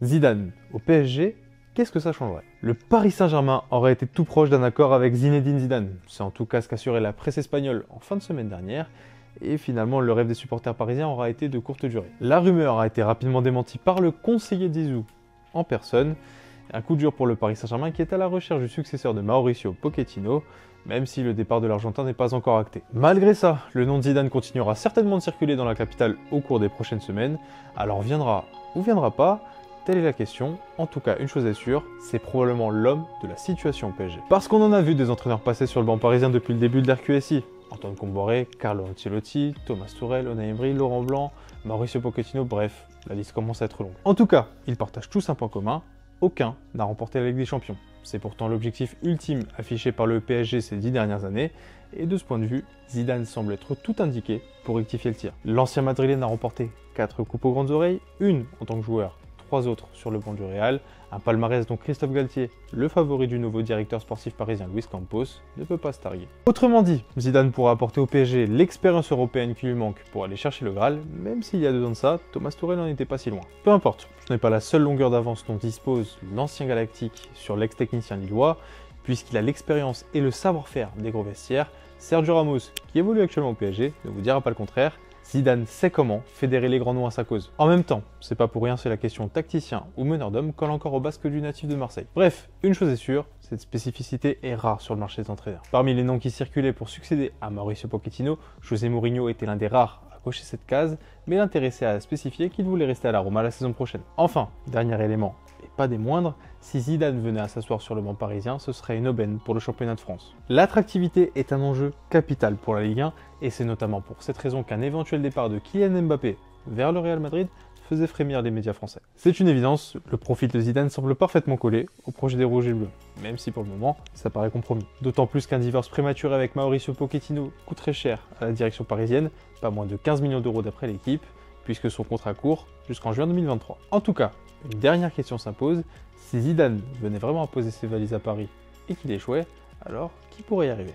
Zidane au PSG, qu'est-ce que ça changerait? Le Paris Saint-Germain aurait été tout proche d'un accord avec Zinedine Zidane. C'est en tout cas ce qu'assurait la presse espagnole en fin de semaine dernière. Et finalement, le rêve des supporters parisiens aura été de courte durée. La rumeur a été rapidement démentie par le conseiller d'Izou en personne. Un coup dur pour le Paris Saint-Germain qui est à la recherche du successeur de Mauricio Pochettino, même si le départ de l'Argentin n'est pas encore acté. Malgré ça, le nom de Zidane continuera certainement de circuler dans la capitale au cours des prochaines semaines. Alors viendra ou viendra pas, telle est la question. En tout cas, une chose est sûre, c'est probablement l'homme de la situation au PSG. Parce qu'on en a vu des entraîneurs passer sur le banc parisien depuis le début de l'RQSI. Antoine Comboiré, Carlo Ancelotti, Thomas Tuchel, Unai Emery, Laurent Blanc, Mauricio Pochettino, bref, la liste commence à être longue. En tout cas, ils partagent tous un point commun, aucun n'a remporté la Ligue des Champions. C'est pourtant l'objectif ultime affiché par le PSG ces 10 dernières années, et de ce point de vue, Zidane semble être tout indiqué pour rectifier le tir. L'ancien Madrilène a remporté 4 coupes aux grandes oreilles, une en tant que joueur, 3 autres sur le banc du Real, un palmarès dont Christophe Galtier, le favori du nouveau directeur sportif parisien Luis Campos, ne peut pas se targuer. Autrement dit, Zidane pourra apporter au PSG l'expérience européenne qui lui manque pour aller chercher le Graal, même s'il y a 2 ans de ça, Thomas Tuchel n'en était pas si loin. Peu importe, ce n'est pas la seule longueur d'avance dont dispose l'ancien galactique sur l'ex-technicien lillois, puisqu'il a l'expérience et le savoir-faire des gros vestiaires. Sergio Ramos, qui évolue actuellement au PSG, ne vous dira pas le contraire. Zidane sait comment fédérer les grands noms à sa cause. En même temps, c'est pas pour rien si la question tacticien ou meneur d'homme colle encore au basque du natif de Marseille. Bref, une chose est sûre, cette spécificité est rare sur le marché des entraîneurs. Parmi les noms qui circulaient pour succéder à Mauricio Pochettino, José Mourinho était l'un des rares à cocher cette case, mais l'intéressé a spécifié qu'il voulait rester à la Roma la saison prochaine. Enfin, dernier élément, et pas des moindres, si Zidane venait à s'asseoir sur le banc parisien, ce serait une aubaine pour le championnat de France. L'attractivité est un enjeu capital pour la Ligue 1, et c'est notamment pour cette raison qu'un éventuel départ de Kylian Mbappé vers le Real Madrid faisait frémir les médias français. C'est une évidence, le profil de Zidane semble parfaitement collé au projet des Rouges et Bleus, même si pour le moment, ça paraît compromis. D'autant plus qu'un divorce prématuré avec Mauricio Pochettino coûterait cher à la direction parisienne, pas moins de 15 millions d'euros d'après l'équipe, puisque son contrat court jusqu'en juin 2023. En tout cas, une dernière question s'impose, si Zidane venait vraiment à poser ses valises à Paris et qu'il échouait, alors qui pourrait y arriver ?